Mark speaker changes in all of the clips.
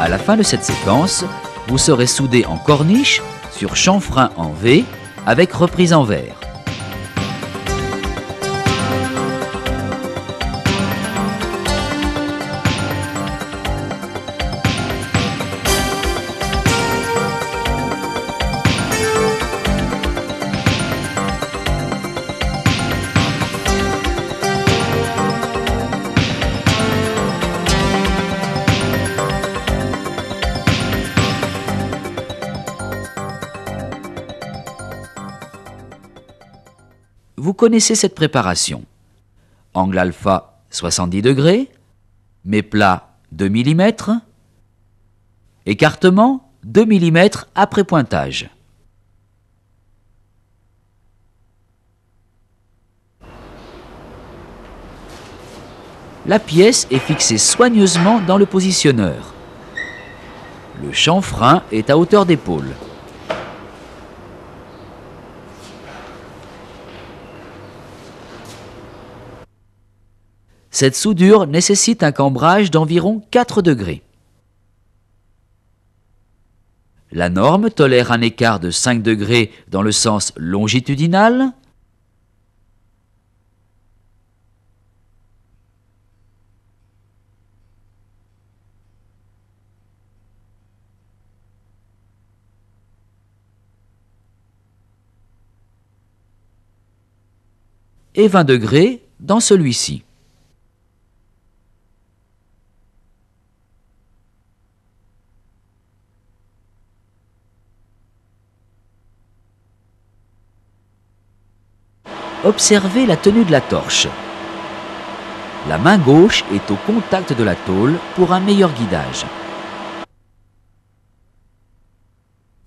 Speaker 1: À la fin de cette séquence, vous serez soudé en corniche sur chanfrein en V avec reprise en verre. Vous connaissez cette préparation. Angle alpha 70 degrés, méplat 2 mm, écartement 2 mm après pointage. La pièce est fixée soigneusement dans le positionneur. Le chanfrein est à hauteur d'épaule. Cette soudure nécessite un cambrage d'environ 4 degrés. La norme tolère un écart de 5 degrés dans le sens longitudinal et 20 degrés dans celui-ci. Observez la tenue de la torche. La main gauche est au contact de la tôle pour un meilleur guidage.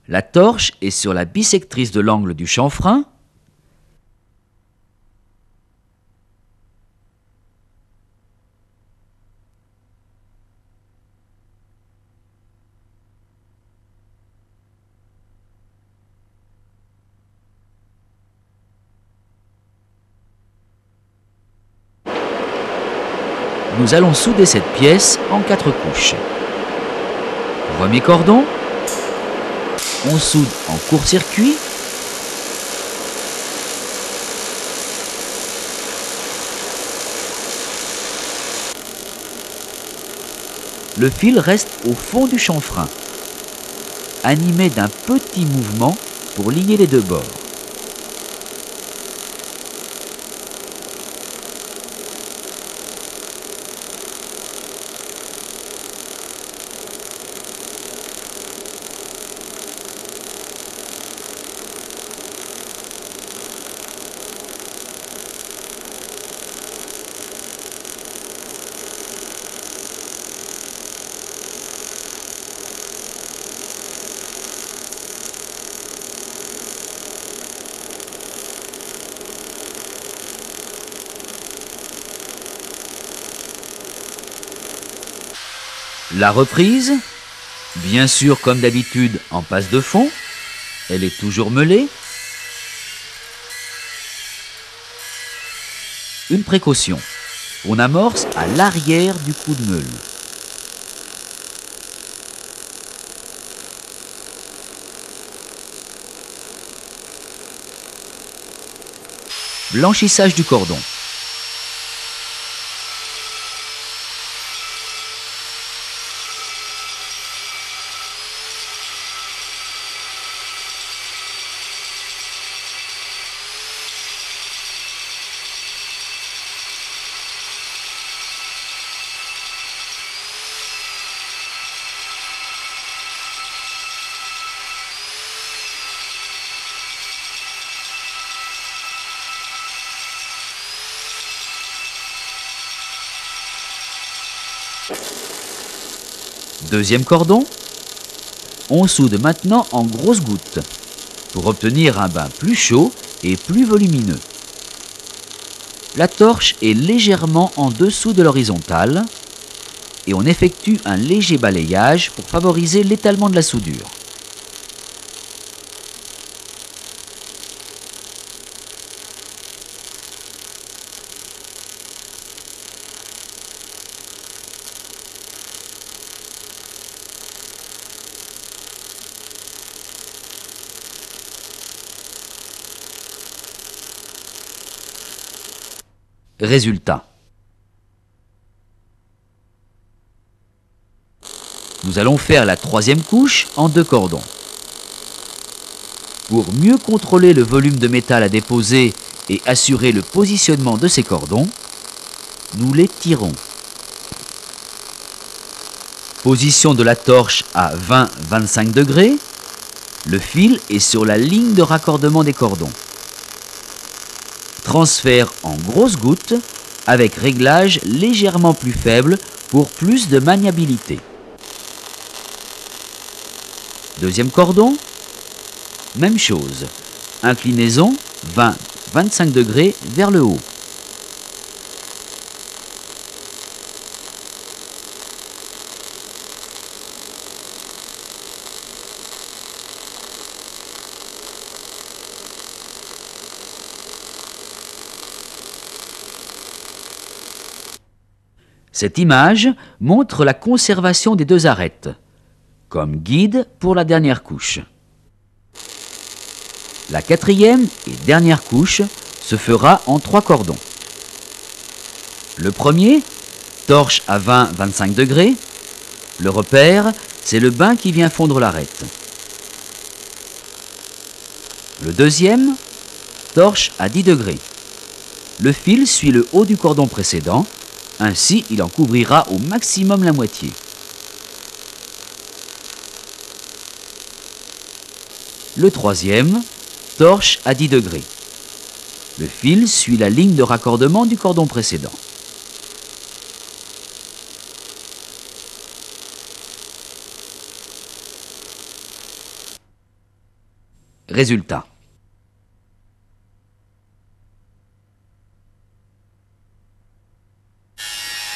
Speaker 1: La torche est sur la bissectrice de l'angle du chanfrein. Nous allons souder cette pièce en 4 couches. Premier cordon, on soude en court-circuit. Le fil reste au fond du chanfrein, animé d'un petit mouvement pour lier les deux bords. La reprise, bien sûr comme d'habitude en passe de fond, elle est toujours meulée. Une précaution, on amorce à l'arrière du coup de meule. Blanchissage du cordon. Deuxième cordon, on soude maintenant en grosses gouttes pour obtenir un bain plus chaud et plus volumineux. La torche est légèrement en dessous de l'horizontale et on effectue un léger balayage pour favoriser l'étalement de la soudure. Résultat. Nous allons faire la troisième couche en 2 cordons. Pour mieux contrôler le volume de métal à déposer et assurer le positionnement de ces cordons, nous les tirons. Position de la torche à 20-25 degrés. Le fil est sur la ligne de raccordement des cordons. Transfert en grosses gouttes avec réglage légèrement plus faible pour plus de maniabilité. Deuxième cordon, même chose. Inclinaison 20-25 degrés vers le haut. Cette image montre la conservation des 2 arêtes, comme guide pour la dernière couche. La 4e et dernière couche se fera en 3 cordons. Le premier, torche à 20-25 degrés. Le repère, c'est le bain qui vient fondre l'arête. Le deuxième, torche à 10 degrés. Le fil suit le haut du cordon précédent. Ainsi, il en couvrira au maximum la moitié. Le troisième, torche à 10 degrés. Le fil suit la ligne de raccordement du cordon précédent. Résultat.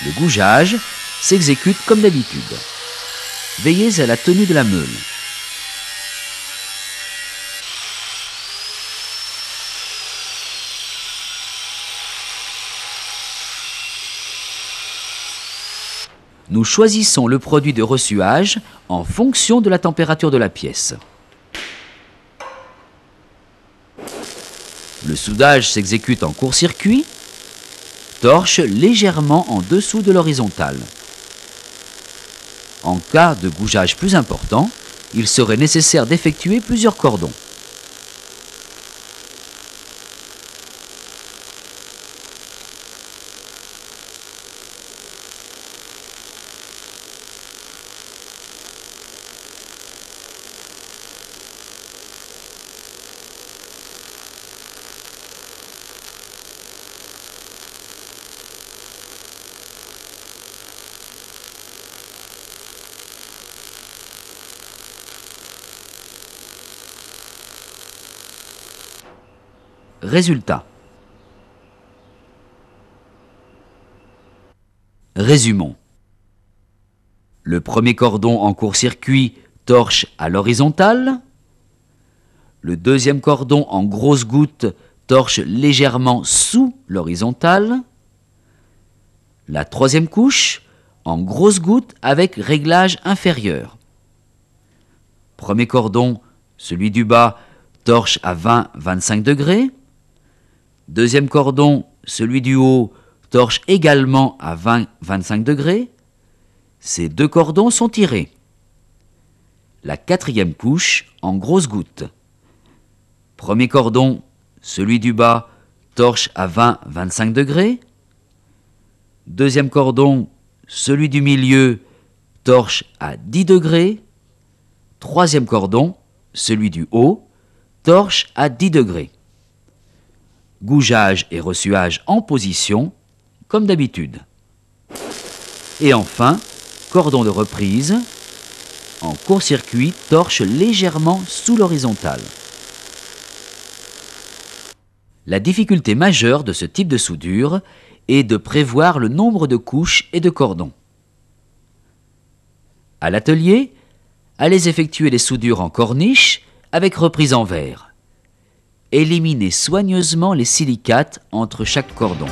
Speaker 1: Le gougeage s'exécute comme d'habitude. Veillez à la tenue de la meule. Nous choisissons le produit de ressuage en fonction de la température de la pièce. Le soudage s'exécute en court-circuit, torche légèrement en dessous de l'horizontale. En cas de gougeage plus important, il serait nécessaire d'effectuer plusieurs cordons. Résultat. Résumons. Le premier cordon en court-circuit, torche à l'horizontale. Le deuxième cordon en grosse goutte, torche légèrement sous l'horizontale. La troisième couche, en grosse goutte avec réglage inférieur. Premier cordon, celui du bas, torche à 20-25 degrés. Deuxième cordon, celui du haut, torche également à 20-25 degrés. Ces 2 cordons sont tirés. La quatrième couche en grosses gouttes. Premier cordon, celui du bas, torche à 20-25 degrés. Deuxième cordon, celui du milieu, torche à 10 degrés. Troisième cordon, celui du haut, torche à 10 degrés. Gougeage et ressuage en position, comme d'habitude. Et enfin, cordon de reprise, en court-circuit, torche légèrement sous l'horizontale. La difficulté majeure de ce type de soudure est de prévoir le nombre de couches et de cordons. À l'atelier, allez effectuer les soudures en corniche avec reprise en verre. Éliminez soigneusement les silicates entre chaque cordon.